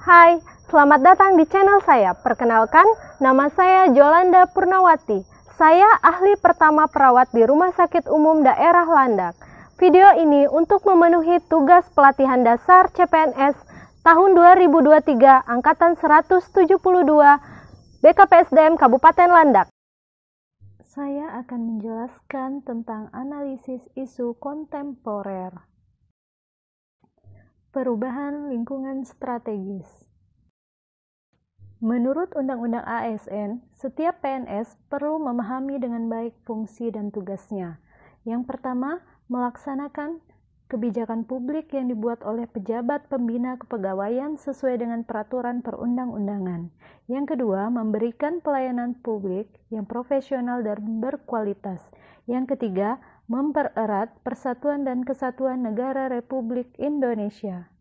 Hai, selamat datang di channel saya. Perkenalkan, nama saya Jolanda Purnawati. Saya ahli pertama perawat di Rumah Sakit Umum Daerah Landak. Video ini untuk memenuhi tugas pelatihan dasar CPNS tahun 2023 Angkatan 172 BKPSDM Kabupaten Landak. Saya akan menjelaskan tentang analisis isu kontemporer. Perubahan lingkungan strategis. Menurut Undang-Undang ASN, setiap PNS perlu memahami dengan baik fungsi dan tugasnya. Yang pertama, melaksanakan kebijakan publik yang dibuat oleh pejabat pembina kepegawaian sesuai dengan peraturan perundang-undangan. Yang kedua, memberikan pelayanan publik yang profesional dan berkualitas. Yang ketiga, mempererat persatuan dan kesatuan negara Republik Indonesia.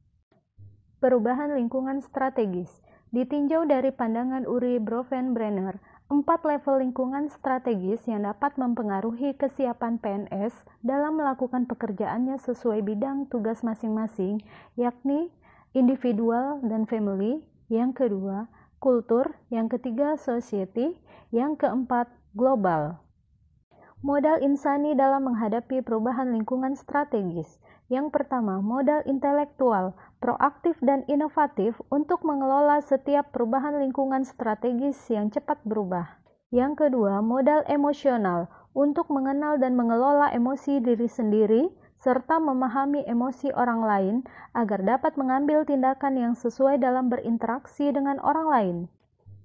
Perubahan lingkungan strategis ditinjau dari pandangan Uri Broveen-Brenner, 4 level lingkungan strategis yang dapat mempengaruhi kesiapan PNS dalam melakukan pekerjaannya sesuai bidang tugas masing-masing, yakni individual dan family, yang kedua kultur, yang ketiga society, yang keempat global. Modal insani dalam menghadapi perubahan lingkungan strategis. Yang pertama, modal intelektual, proaktif dan inovatif untuk mengelola setiap perubahan lingkungan strategis yang cepat berubah. Yang kedua, modal emosional, untuk mengenal dan mengelola emosi diri sendiri, serta memahami emosi orang lain agar dapat mengambil tindakan yang sesuai dalam berinteraksi dengan orang lain.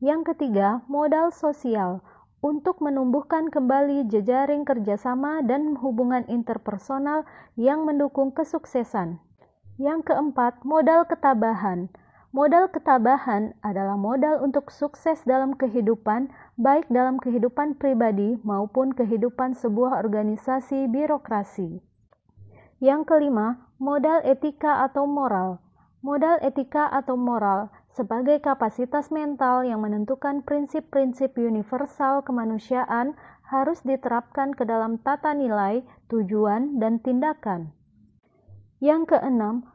Yang ketiga, modal sosial, untuk menumbuhkan kembali jejaring kerjasama dan hubungan interpersonal yang mendukung kesuksesan. Yang keempat, modal ketabahan. Modal ketabahan adalah modal untuk sukses dalam kehidupan, baik dalam kehidupan pribadi maupun kehidupan sebuah organisasi birokrasi. Yang kelima, modal etika atau moral. Modal etika atau moral sebagai kapasitas mental yang menentukan prinsip-prinsip universal kemanusiaan harus diterapkan ke dalam tata nilai, tujuan, dan tindakan. Yang keenam,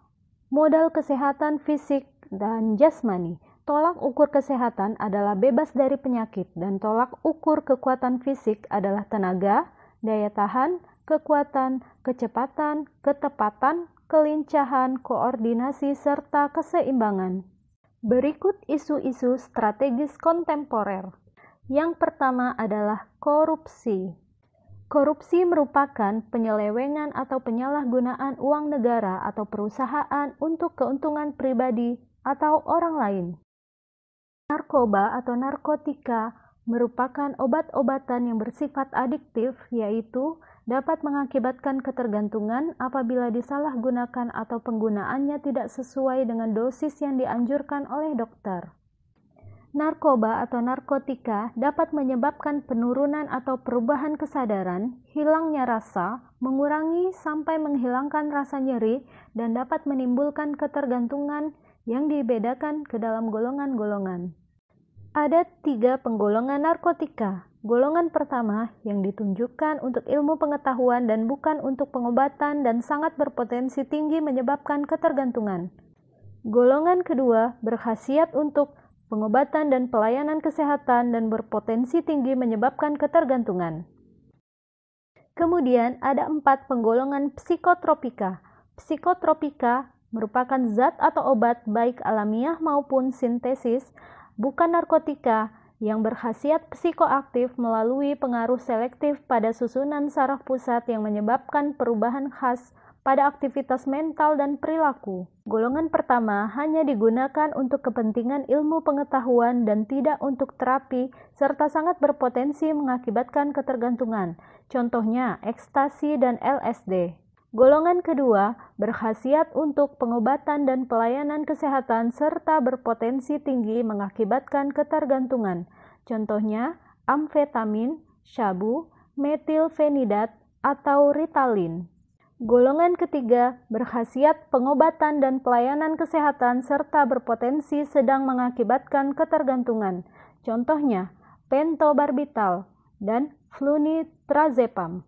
modal kesehatan fisik dan jasmani. Tolak ukur kesehatan adalah bebas dari penyakit dan tolak ukur kekuatan fisik adalah tenaga, daya tahan, kekuatan, kecepatan, ketepatan, kelincahan, koordinasi, serta keseimbangan. Berikut isu-isu strategis kontemporer. Yang pertama adalah korupsi. Korupsi merupakan penyelewengan atau penyalahgunaan uang negara atau perusahaan untuk keuntungan pribadi atau orang lain. Narkoba atau narkotika merupakan obat-obatan yang bersifat adiktif, yaitu dapat mengakibatkan ketergantungan apabila disalahgunakan atau penggunaannya tidak sesuai dengan dosis yang dianjurkan oleh dokter. Narkoba atau narkotika dapat menyebabkan penurunan atau perubahan kesadaran, hilangnya rasa, mengurangi sampai menghilangkan rasa nyeri, dan dapat menimbulkan ketergantungan yang dibedakan ke dalam golongan-golongan. Ada 3 penggolongan narkotika. Golongan pertama yang ditunjukkan untuk ilmu pengetahuan dan bukan untuk pengobatan dan sangat berpotensi tinggi menyebabkan ketergantungan. Golongan kedua berkhasiat untuk pengobatan dan pelayanan kesehatan dan berpotensi tinggi menyebabkan ketergantungan. Kemudian ada 4 penggolongan psikotropika. Psikotropika merupakan zat atau obat baik alamiah maupun sintesis, bukan narkotika, yang berkhasiat psikoaktif melalui pengaruh selektif pada susunan saraf pusat yang menyebabkan perubahan khas pada aktivitas mental dan perilaku. Golongan pertama hanya digunakan untuk kepentingan ilmu pengetahuan dan tidak untuk terapi, serta sangat berpotensi mengakibatkan ketergantungan. Contohnya, ekstasi dan LSD. Golongan kedua berkhasiat untuk pengobatan dan pelayanan kesehatan serta berpotensi tinggi mengakibatkan ketergantungan. Contohnya, amfetamin, syabu, metilfenidat, atau Ritalin. Golongan ketiga berkhasiat pengobatan dan pelayanan kesehatan serta berpotensi sedang mengakibatkan ketergantungan. Contohnya, pentobarbital dan flunitrazepam.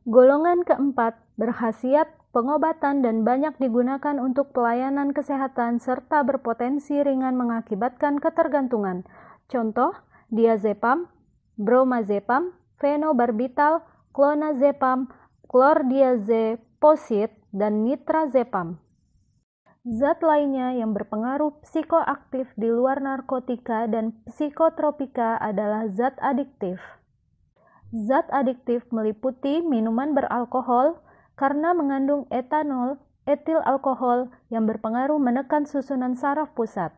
Golongan keempat berkhasiat pengobatan dan banyak digunakan untuk pelayanan kesehatan serta berpotensi ringan mengakibatkan ketergantungan. Contoh, diazepam, bromazepam, fenobarbital, clonazepam, chlordiazepoxide, dan nitrazepam. Zat lainnya yang berpengaruh psikoaktif di luar narkotika dan psikotropika adalah zat adiktif. Zat adiktif meliputi minuman beralkohol karena mengandung etanol, etil alkohol yang berpengaruh menekan susunan saraf pusat.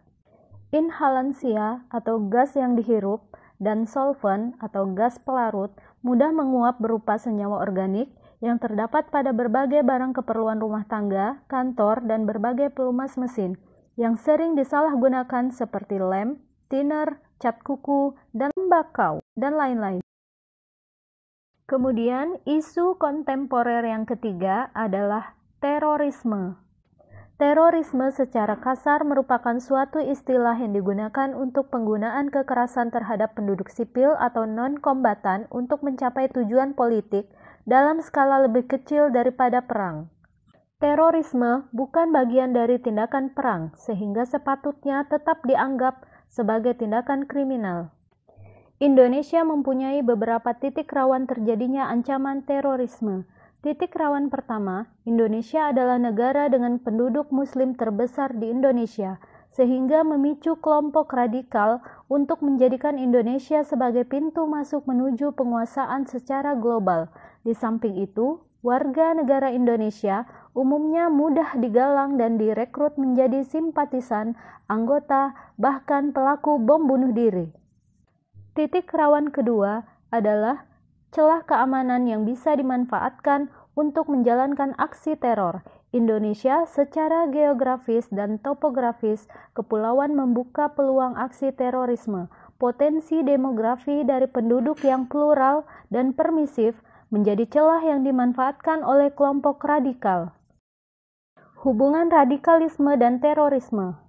Inhalansia atau gas yang dihirup dan solvent atau gas pelarut mudah menguap berupa senyawa organik yang terdapat pada berbagai barang keperluan rumah tangga, kantor, dan berbagai pelumas mesin yang sering disalahgunakan seperti lem, thinner, cat kuku, dan tembakau, dan lain-lain. Kemudian, isu kontemporer yang ketiga adalah terorisme. Terorisme secara kasar merupakan suatu istilah yang digunakan untuk penggunaan kekerasan terhadap penduduk sipil atau non-kombatan untuk mencapai tujuan politik dalam skala lebih kecil daripada perang. Terorisme bukan bagian dari tindakan perang, sehingga sepatutnya tetap dianggap sebagai tindakan kriminal. Indonesia mempunyai beberapa titik rawan terjadinya ancaman terorisme. Titik rawan pertama, Indonesia adalah negara dengan penduduk muslim terbesar di Indonesia, sehingga memicu kelompok radikal untuk menjadikan Indonesia sebagai pintu masuk menuju penguasaan secara global. Di samping itu, warga negara Indonesia umumnya mudah digalang dan direkrut menjadi simpatisan, anggota, bahkan pelaku bom bunuh diri. Titik rawan kedua adalah celah keamanan yang bisa dimanfaatkan untuk menjalankan aksi teror. Indonesia secara geografis dan topografis kepulauan membuka peluang aksi terorisme. Potensi demografi dari penduduk yang plural dan permisif menjadi celah yang dimanfaatkan oleh kelompok radikal. Hubungan radikalisme dan terorisme.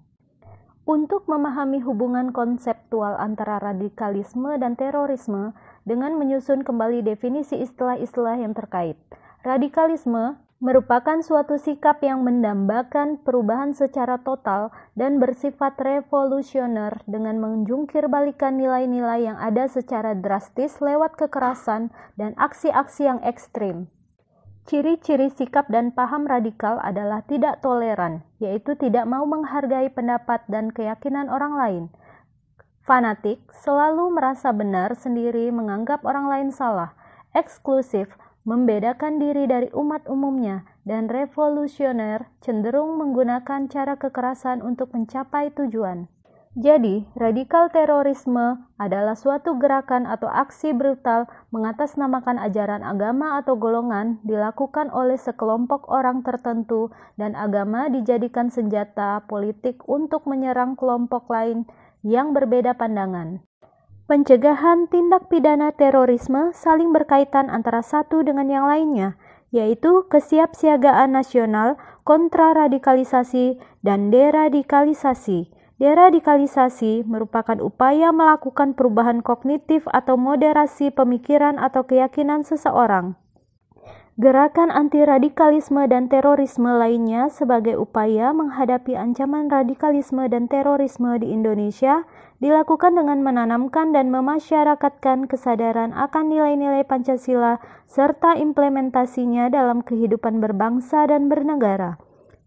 Untuk memahami hubungan konseptual antara radikalisme dan terorisme dengan menyusun kembali definisi istilah-istilah yang terkait. Radikalisme merupakan suatu sikap yang mendambakan perubahan secara total dan bersifat revolusioner dengan menjungkir balikan nilai-nilai yang ada secara drastis lewat kekerasan dan aksi-aksi yang ekstrim. Ciri-ciri sikap dan paham radikal adalah tidak toleran, yaitu tidak mau menghargai pendapat dan keyakinan orang lain. Fanatik, selalu merasa benar sendiri, menganggap orang lain salah. Eksklusif, membedakan diri dari umat umumnya. Dan revolusioner, cenderung menggunakan cara kekerasan untuk mencapai tujuan. Jadi, radikal terorisme adalah suatu gerakan atau aksi brutal mengatasnamakan ajaran agama atau golongan dilakukan oleh sekelompok orang tertentu dan agama dijadikan senjata politik untuk menyerang kelompok lain yang berbeda pandangan. Pencegahan tindak pidana terorisme saling berkaitan antara satu dengan yang lainnya, yaitu kesiapsiagaan nasional, kontraradikalisasi, dan deradikalisasi. Deradikalisasi merupakan upaya melakukan perubahan kognitif atau moderasi pemikiran atau keyakinan seseorang. Gerakan anti-radikalisme dan terorisme lainnya sebagai upaya menghadapi ancaman radikalisme dan terorisme di Indonesia dilakukan dengan menanamkan dan memasyarakatkan kesadaran akan nilai-nilai Pancasila serta implementasinya dalam kehidupan berbangsa dan bernegara.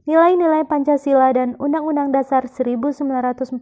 Nilai-nilai Pancasila dan Undang-Undang Dasar 1945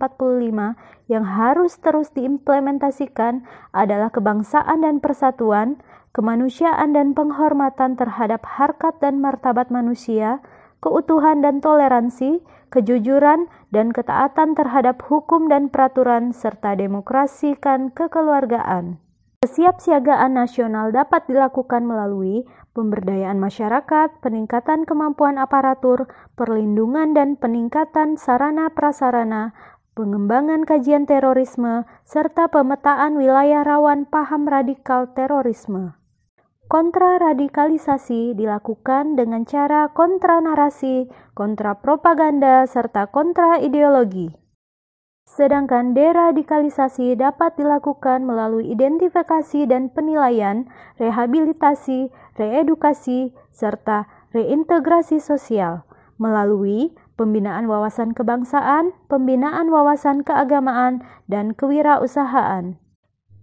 yang harus terus diimplementasikan adalah kebangsaan dan persatuan, kemanusiaan dan penghormatan terhadap harkat dan martabat manusia, keutuhan dan toleransi, kejujuran dan ketaatan terhadap hukum dan peraturan, serta demokrasi dan kekeluargaan. Kesiapsiagaan nasional dapat dilakukan melalui pemberdayaan masyarakat, peningkatan kemampuan aparatur, perlindungan dan peningkatan sarana prasarana, pengembangan kajian terorisme, serta pemetaan wilayah rawan paham radikal terorisme. Kontraradikalisasi dilakukan dengan cara kontranarasi, kontrapropaganda, serta kontraideologi. Sedangkan deradikalisasi dapat dilakukan melalui identifikasi dan penilaian, rehabilitasi, reedukasi, serta reintegrasi sosial melalui pembinaan wawasan kebangsaan, pembinaan wawasan keagamaan, dan kewirausahaan.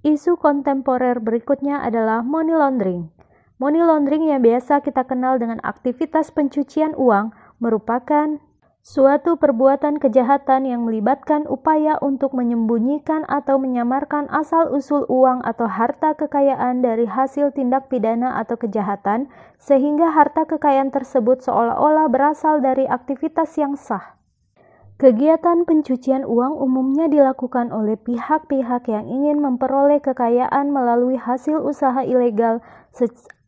Isu kontemporer berikutnya adalah money laundering. Money laundering yang biasa kita kenal dengan aktivitas pencucian uang merupakan suatu perbuatan kejahatan yang melibatkan upaya untuk menyembunyikan atau menyamarkan asal-usul uang atau harta kekayaan dari hasil tindak pidana atau kejahatan, sehingga harta kekayaan tersebut seolah-olah berasal dari aktivitas yang sah. Kegiatan pencucian uang umumnya dilakukan oleh pihak-pihak yang ingin memperoleh kekayaan melalui hasil usaha ilegal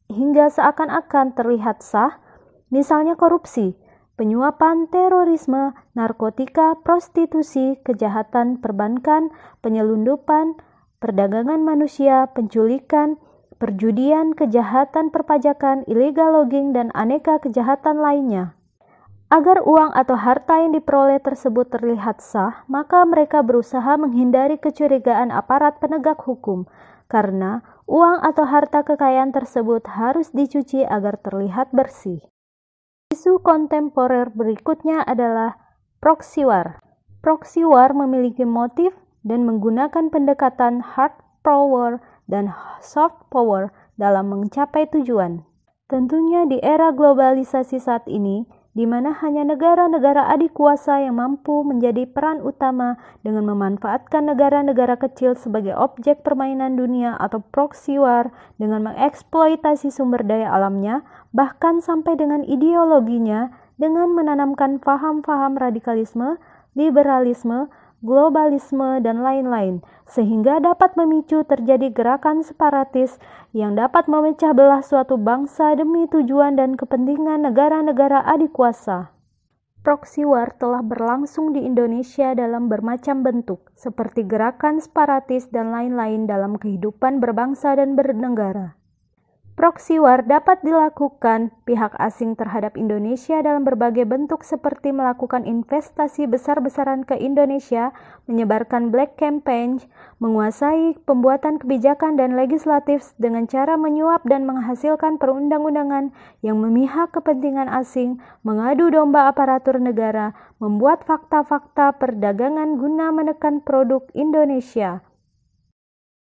hingga seakan-akan terlihat sah, misalnya korupsi, penyuapan, terorisme, narkotika, prostitusi, kejahatan perbankan, penyelundupan, perdagangan manusia, penculikan, perjudian, kejahatan perpajakan, illegal logging, dan aneka kejahatan lainnya. Agar uang atau harta yang diperoleh tersebut terlihat sah, maka mereka berusaha menghindari kecurigaan aparat penegak hukum, karena uang atau harta kekayaan tersebut harus dicuci agar terlihat bersih. Isu kontemporer berikutnya adalah proxy war. Proxy war memiliki motif dan menggunakan pendekatan hard power dan soft power dalam mencapai tujuan. Tentunya di era globalisasi saat ini, di mana hanya negara-negara adikuasa yang mampu menjadi peran utama dengan memanfaatkan negara-negara kecil sebagai objek permainan dunia atau proxy war dengan mengeksploitasi sumber daya alamnya, bahkan sampai dengan ideologinya dengan menanamkan paham-paham radikalisme, liberalisme, globalisme, dan lain-lain, sehingga dapat memicu terjadi gerakan separatis yang dapat memecah belah suatu bangsa demi tujuan dan kepentingan negara-negara adikuasa. Proxy war telah berlangsung di Indonesia dalam bermacam bentuk, seperti gerakan separatis dan lain-lain dalam kehidupan berbangsa dan bernegara. Proxy war dapat dilakukan pihak asing terhadap Indonesia dalam berbagai bentuk seperti melakukan investasi besar-besaran ke Indonesia, menyebarkan black campaign, menguasai pembuatan kebijakan dan legislatif dengan cara menyuap dan menghasilkan perundang-undangan yang memihak kepentingan asing, mengadu domba aparatur negara, membuat fakta-fakta perdagangan guna menekan produk Indonesia.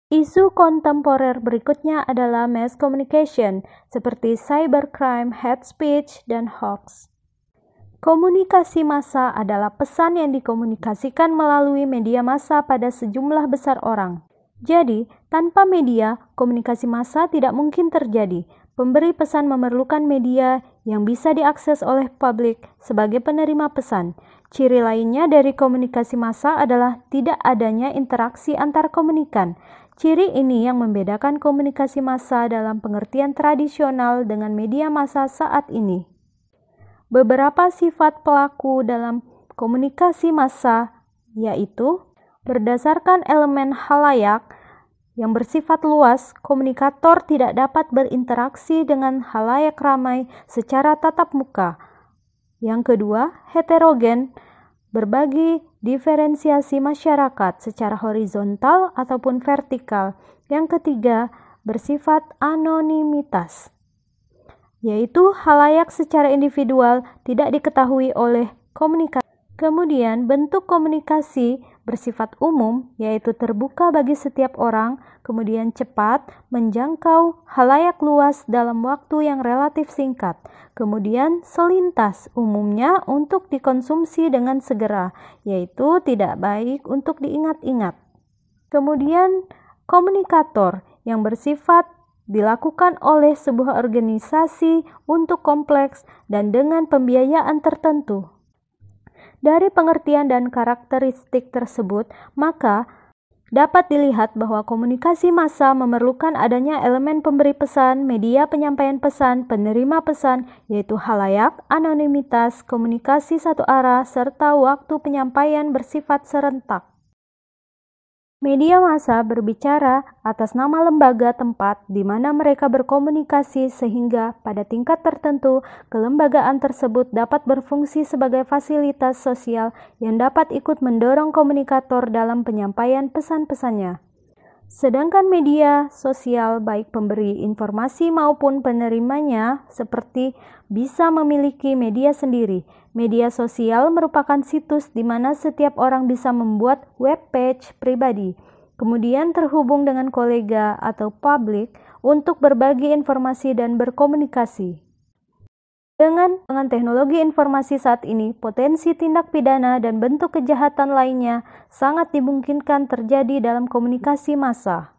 Isu kontemporer berikutnya adalah mass communication, seperti cybercrime, hate speech, dan hoax. Komunikasi massa adalah pesan yang dikomunikasikan melalui media massa pada sejumlah besar orang. Jadi, tanpa media, komunikasi massa tidak mungkin terjadi. Pemberi pesan memerlukan media yang bisa diakses oleh publik sebagai penerima pesan. Ciri lainnya dari komunikasi massa adalah tidak adanya interaksi antar komunikan. Ciri ini yang membedakan komunikasi massa dalam pengertian tradisional dengan media massa saat ini. Beberapa sifat pelaku dalam komunikasi massa yaitu berdasarkan elemen halayak yang bersifat luas, komunikator tidak dapat berinteraksi dengan halayak ramai secara tatap muka. Yang kedua, heterogen, berbagi diferensiasi masyarakat secara horizontal ataupun vertikal. Yang ketiga, bersifat anonimitas, yaitu halayak secara individual tidak diketahui oleh komunikasi. Kemudian, bentuk komunikasi bersifat umum, yaitu terbuka bagi setiap orang, kemudian cepat, menjangkau halayak luas dalam waktu yang relatif singkat. Kemudian, selintas, umumnya untuk dikonsumsi dengan segera, yaitu tidak baik untuk diingat-ingat. Kemudian, komunikator yang bersifat dilakukan oleh sebuah organisasi untuk kompleks dan dengan pembiayaan tertentu. Dari pengertian dan karakteristik tersebut, maka dapat dilihat bahwa komunikasi massa memerlukan adanya elemen pemberi pesan, media penyampaian pesan, penerima pesan, yaitu halayak, anonimitas, komunikasi satu arah, serta waktu penyampaian bersifat serentak. Media massa berbicara atas nama lembaga tempat di mana mereka berkomunikasi sehingga pada tingkat tertentu kelembagaan tersebut dapat berfungsi sebagai fasilitas sosial yang dapat ikut mendorong komunikator dalam penyampaian pesan-pesannya. Sedangkan media sosial baik pemberi informasi maupun penerimanya seperti bisa memiliki media sendiri. Media sosial merupakan situs di mana setiap orang bisa membuat web page pribadi, kemudian terhubung dengan kolega atau publik untuk berbagi informasi dan berkomunikasi. Dengan teknologi informasi saat ini, potensi tindak pidana dan bentuk kejahatan lainnya sangat dimungkinkan terjadi dalam komunikasi massa.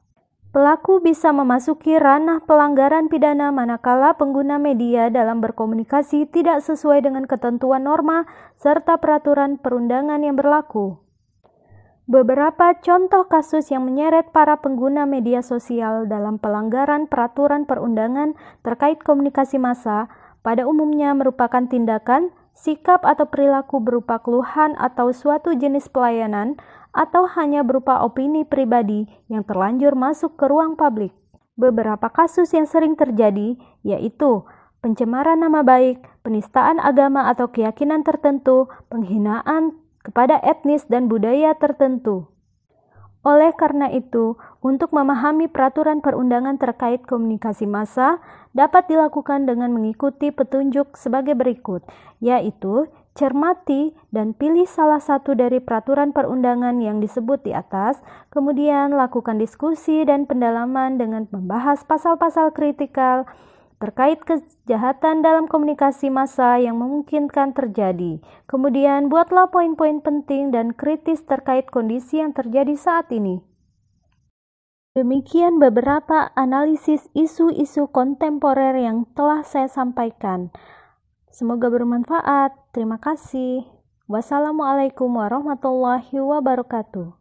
Pelaku bisa memasuki ranah pelanggaran pidana manakala pengguna media dalam berkomunikasi tidak sesuai dengan ketentuan norma serta peraturan perundangan yang berlaku. Beberapa contoh kasus yang menyeret para pengguna media sosial dalam pelanggaran peraturan perundangan terkait komunikasi massa pada umumnya merupakan tindakan, sikap atau perilaku berupa keluhan atau suatu jenis pelayanan, atau hanya berupa opini pribadi yang terlanjur masuk ke ruang publik. Beberapa kasus yang sering terjadi yaitu pencemaran nama baik, penistaan agama atau keyakinan tertentu, penghinaan kepada etnis dan budaya tertentu. Oleh karena itu, untuk memahami peraturan perundangan terkait komunikasi massa dapat dilakukan dengan mengikuti petunjuk sebagai berikut, yaitu cermati dan pilih salah satu dari peraturan perundangan yang disebut di atas, kemudian lakukan diskusi dan pendalaman dengan membahas pasal-pasal kritikal terkait kejahatan dalam komunikasi massa yang memungkinkan terjadi. Kemudian buatlah poin-poin penting dan kritis terkait kondisi yang terjadi saat ini. Demikian beberapa analisis isu-isu kontemporer yang telah saya sampaikan. Semoga bermanfaat. Terima kasih. Wassalamualaikum warahmatullahi wabarakatuh.